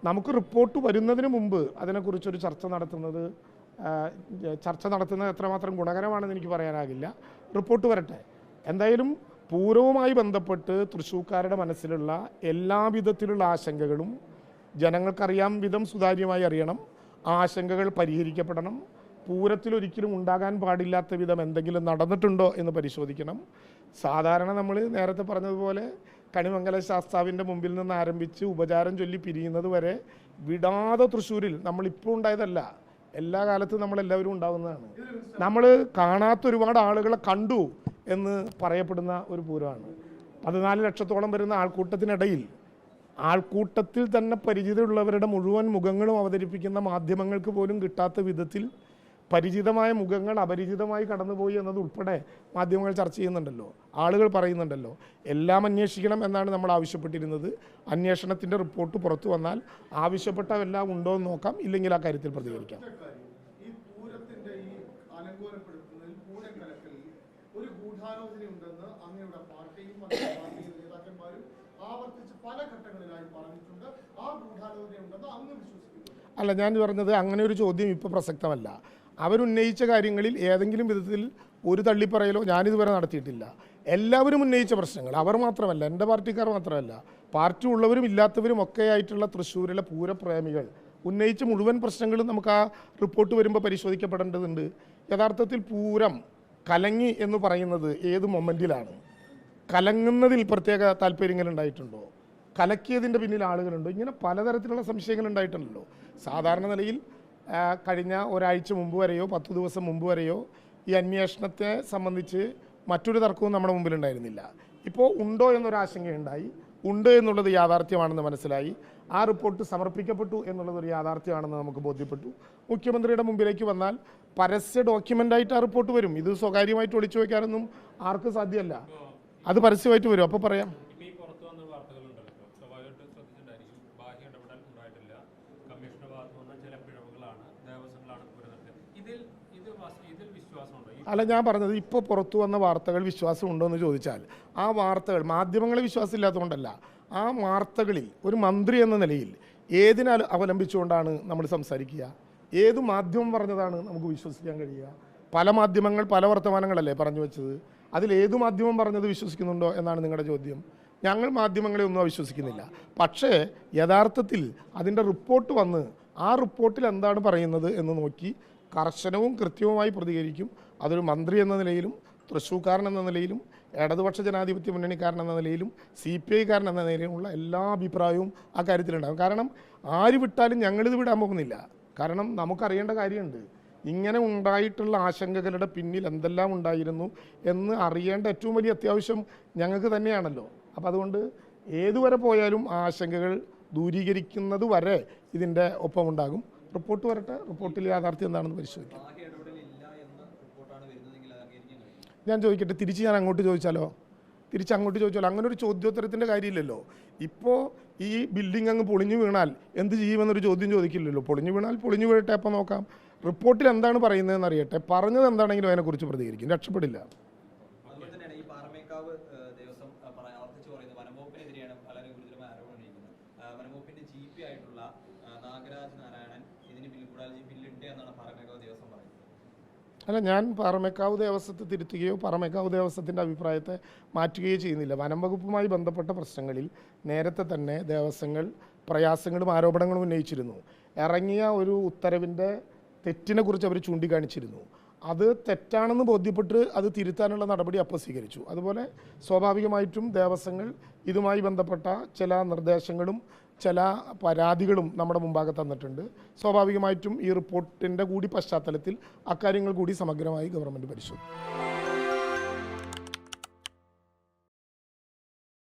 നമുക്ക് റിപ്പോർട്ട് വരുന്നതിന് മുമ്പ് അതിനെക്കുറിച്ചൊരു ചർച്ച നടത്തുന്നത് എത്രമാത്രം ഗുണകരമാണെന്ന് എനിക്ക് പറയാനാകില്ല. റിപ്പോർട്ട് വരട്ടെ. എന്തായാലും പൂരവുമായി ബന്ധപ്പെട്ട് തൃശ്ശൂർക്കാരുടെ മനസ്സിലുള്ള എല്ലാവിധത്തിലുള്ള ആശങ്കകളും ജനങ്ങൾക്കറിയാം വിധം സുതാര്യമായി അറിയണം. ആ ആശങ്കകൾ പരിഹരിക്കപ്പെടണം. പൂരത്തിലൊരിക്കലും ഉണ്ടാകാൻ പാടില്ലാത്ത വിധം എന്തെങ്കിലും നടന്നിട്ടുണ്ടോ എന്ന് പരിശോധിക്കണം. സാധാരണ നമ്മൾ നേരത്തെ പറഞ്ഞതുപോലെ കണിമംഗല ശാസ്താവിൻ്റെ മുമ്പിൽ നിന്ന് ആരംഭിച്ച് ഉപചാരം ചൊല്ലി പിരിയുന്നത് വരെ വിടാതെ തൃശ്ശൂരിൽ നമ്മളിപ്പോൾ ഉണ്ടായതല്ല, എല്ലാ കാലത്തും നമ്മളെല്ലാവരും ഉണ്ടാകുന്നതാണ്. നമ്മൾ കാണാത്ത ഒരുപാട് ആളുകളെ കണ്ടു എന്ന് പറയപ്പെടുന്ന ഒരു പൂരമാണ്. 14 ലക്ഷത്തോളം വരുന്ന ആൾക്കൂട്ടത്തിൽ തന്നെ പരിചിതമുള്ളവരുടെ മുഴുവൻ മുഖങ്ങളും അവതരിപ്പിക്കുന്ന മാധ്യമങ്ങൾക്ക് പോലും കിട്ടാത്ത വിധത്തിൽ പരിചിതമായ മുഖങ്ങൾ അപരിചിതമായി കടന്നുപോയി എന്നതുൾപ്പെടെ മാധ്യമങ്ങൾ ചർച്ച ചെയ്യുന്നുണ്ടല്ലോ, ആളുകൾ പറയുന്നുണ്ടല്ലോ. എല്ലാം അന്വേഷിക്കണം എന്നാണ് നമ്മൾ ആവശ്യപ്പെട്ടിരുന്നത്. അന്വേഷണത്തിൻ്റെ റിപ്പോർട്ട് പുറത്തു വന്നാൽ ആവശ്യപ്പെട്ടതെല്ലാം ഉണ്ടോ എന്ന് നോക്കാം, ഇല്ലെങ്കിൽ ആ കാര്യത്തിൽ പ്രതികരിക്കാം. അല്ല, ഞാൻ പറഞ്ഞത് അങ്ങനെ ഒരു ചോദ്യം ഇപ്പോൾ പ്രസക്തമല്ല. അവരുന്നയിച്ച കാര്യങ്ങളിൽ ഏതെങ്കിലും വിധത്തിൽ ഒരു തള്ളിപ്പറയലോ ഞാനിതുവരെ നടത്തിയിട്ടില്ല. എല്ലാവരും ഉന്നയിച്ച പ്രശ്നങ്ങൾ, അവർ മാത്രമല്ല, എൻ്റെ പാർട്ടിക്കാർ മാത്രമല്ല, പാർട്ടി ഉള്ളവരും ഇല്ലാത്തവരും ഒക്കെ ആയിട്ടുള്ള തൃശ്ശൂരിലെ പൂരപ്രേമികൾ ഉന്നയിച്ച മുഴുവൻ പ്രശ്നങ്ങളും നമുക്ക് ആ റിപ്പോർട്ട് വരുമ്പോൾ പരിശോധിക്കപ്പെടേണ്ടതുണ്ട്. യഥാർത്ഥത്തിൽ പൂരം കലങ്ങി എന്ന് പറയുന്നത് ഏത് മൊമെൻറ്റിലാണ്? കലങ്ങുന്നതിൽ പ്രത്യേക താല്പര്യങ്ങൾ ഉണ്ടായിട്ടുണ്ടോ? കലക്കിയതിൻ്റെ പിന്നിൽ ആളുകളുണ്ടോ? ഇങ്ങനെ പലതരത്തിലുള്ള സംശയങ്ങൾ ഉണ്ടായിട്ടുണ്ടല്ലോ. സാധാരണ നിലയിൽ കഴിഞ്ഞ ഒരാഴ്ച മുമ്പ് വരെയോ 10 ദിവസം മുമ്പ് വരെയോ ഈ അന്വേഷണത്തെ സംബന്ധിച്ച് മറ്റൊരു തർക്കവും നമ്മുടെ മുമ്പിലുണ്ടായിരുന്നില്ല. ഇപ്പോൾ ഉണ്ടോ എന്നൊരാശങ്കയുണ്ടായി. ഉണ്ട് എന്നുള്ളത് യാഥാർത്ഥ്യമാണെന്ന് മനസ്സിലായി. ആ റിപ്പോർട്ട് സമർപ്പിക്കപ്പെട്ടു എന്നുള്ളതൊരു യാഥാർത്ഥ്യമാണെന്ന് നമുക്ക് ബോധ്യപ്പെട്ടു. മുഖ്യമന്ത്രിയുടെ മുമ്പിലേക്ക് വന്നാൽ പരസ്യ ഡോക്യുമെൻ്റായിട്ട് ആ റിപ്പോർട്ട് വരും. ഇത് സ്വകാര്യമായിട്ട് ഒളിച്ചു വയ്ക്കാനൊന്നും ആർക്കും സാധ്യമല്ല. അത് പരസ്യമായിട്ട് വരും. അപ്പോൾ പറയാം. അല്ല, ഞാൻ പറഞ്ഞത് ഇപ്പോൾ പുറത്തു വന്ന വാർത്തകൾ വിശ്വാസമുണ്ടോ എന്ന് ചോദിച്ചാൽ ആ വാർത്തകൾ മാധ്യമങ്ങളെ വിശ്വാസമില്ലാത്തതുകൊണ്ടല്ല. ആ വാർത്തകളിൽ ഒരു മന്ത്രി എന്ന നിലയിൽ ഏതിനാൽ അവലംബിച്ചുകൊണ്ടാണ് നമ്മൾ സംസാരിക്കുക? ഏത് മാധ്യമം പറഞ്ഞതാണ് നമുക്ക് വിശ്വസിക്കാൻ കഴിയുക? പല മാധ്യമങ്ങൾ പല വർത്തമാനങ്ങളല്ലേ പറഞ്ഞു വെച്ചത്. അതിലേത് മാധ്യമം പറഞ്ഞത് വിശ്വസിക്കുന്നുണ്ടോ എന്നാണ് നിങ്ങളുടെ ചോദ്യം. ഞങ്ങൾ മാധ്യമങ്ങളെ ഒന്നും അവിശ്വസിക്കുന്നില്ല. പക്ഷേ യഥാർത്ഥത്തിൽ അതിൻ്റെ റിപ്പോർട്ട് വന്ന് ആ റിപ്പോർട്ടിൽ എന്താണ് പറയുന്നത് എന്ന് നോക്കി കർശനവും കൃത്യവുമായി പ്രതികരിക്കും. അതൊരു മന്ത്രി എന്ന നിലയിലും തൃശ്ശൂർക്കാരൻ എന്ന നിലയിലും ഇടതുപക്ഷ ജനാധിപത്യ മുന്നണിക്കാരൻ എന്ന നിലയിലും CPI കാരൻ എന്ന നിലയിലുമുള്ള എല്ലാ അഭിപ്രായവും ആ കാര്യത്തിലുണ്ടാകും. കാരണം ആര് വിട്ടാലും ഞങ്ങളിത് വിടാൻ പോകുന്നില്ല. കാരണം നമുക്കറിയേണ്ട കാര്യമുണ്ട്. ഇങ്ങനെ ഉണ്ടായിട്ടുള്ള ആശങ്കകളുടെ പിന്നിൽ എന്തെല്ലാം ഉണ്ടായിരുന്നു എന്ന് അറിയേണ്ട ഏറ്റവും വലിയ അത്യാവശ്യം ഞങ്ങൾക്ക് തന്നെയാണല്ലോ. അപ്പോൾ അതുകൊണ്ട് ഏതുവരെ പോയാലും ആ ആശങ്കകൾ ദൂരീകരിക്കുന്നത് വരെ ഇതിൻ്റെ ഒപ്പമുണ്ടാകും. റിപ്പോർട്ട് വരട്ടെ. റിപ്പോർട്ടിൽ യാഥാർത്ഥ്യം എന്താണെന്ന് പരിശോധിക്കാം. ഞാൻ ചോദിക്കട്ടെ, തിരിച്ച് ഞാൻ അങ്ങോട്ട് ചോദിച്ചാലോ? അങ്ങനെ ഒരു ചോദ്യോത്തരത്തിൻ്റെ കാര്യമില്ലല്ലോ. ഇപ്പോൾ ഈ ബിൽഡിംഗ് അങ്ങ് പൊളിഞ്ഞു വീണാൽ എന്ത് ചെയ്യുമെന്നൊരു ചോദ്യം ചോദിക്കില്ലല്ലോ. പൊളിഞ്ഞു വീണാൽ പൊളിഞ്ഞു വീഴട്ടെ, അപ്പോൾ നോക്കാം. റിപ്പോർട്ടിൽ എന്താണ് പറയുന്നതെന്ന് അറിയട്ടെ. പറഞ്ഞത് എന്താണെങ്കിലും അതിനെക്കുറിച്ച് പ്രതികരിക്കും. രക്ഷപ്പെടില്ല. അല്ല, ഞാൻ പാറമേക്കാവ് ദേവസ്വത്തെ തിരുത്തുകയോ പാറമേക്കാവ് ദേവസ്വത്തിൻ്റെ അഭിപ്രായത്തെ മാറ്റുകയോ ചെയ്യുന്നില്ല. വനം വകുപ്പുമായി ബന്ധപ്പെട്ട പ്രശ്നങ്ങളിൽ നേരത്തെ തന്നെ ദേവസ്വങ്ങൾ പ്രയാസങ്ങളും ആരോപണങ്ങളും ഉന്നയിച്ചിരുന്നു. ഇറങ്ങിയ ഒരു ഉത്തരവിൻ്റെ തെറ്റിനെ കുറിച്ച് അവർ ചൂണ്ടിക്കാണിച്ചിരുന്നു. അത് തെറ്റാണെന്ന് ബോധ്യപ്പെട്ട് അത് തിരുത്താനുള്ള നടപടി അപ്പോൾ സ്വീകരിച്ചു. അതുപോലെ സ്വാഭാവികമായിട്ടും ദേവസ്വങ്ങൾ ഇതുമായി ബന്ധപ്പെട്ട ചില നിർദ്ദേശങ്ങളും ചില പരാതികളും നമ്മുടെ മുമ്പാകെ തന്നിട്ടുണ്ട്. സ്വാഭാവികമായിട്ടും ഈ റിപ്പോർട്ടിൻ്റെ കൂടി പശ്ചാത്തലത്തിൽ അക്കാര്യങ്ങൾ കൂടി സമഗ്രമായി ഗവൺമെൻറ് പരിശോധിക്കും.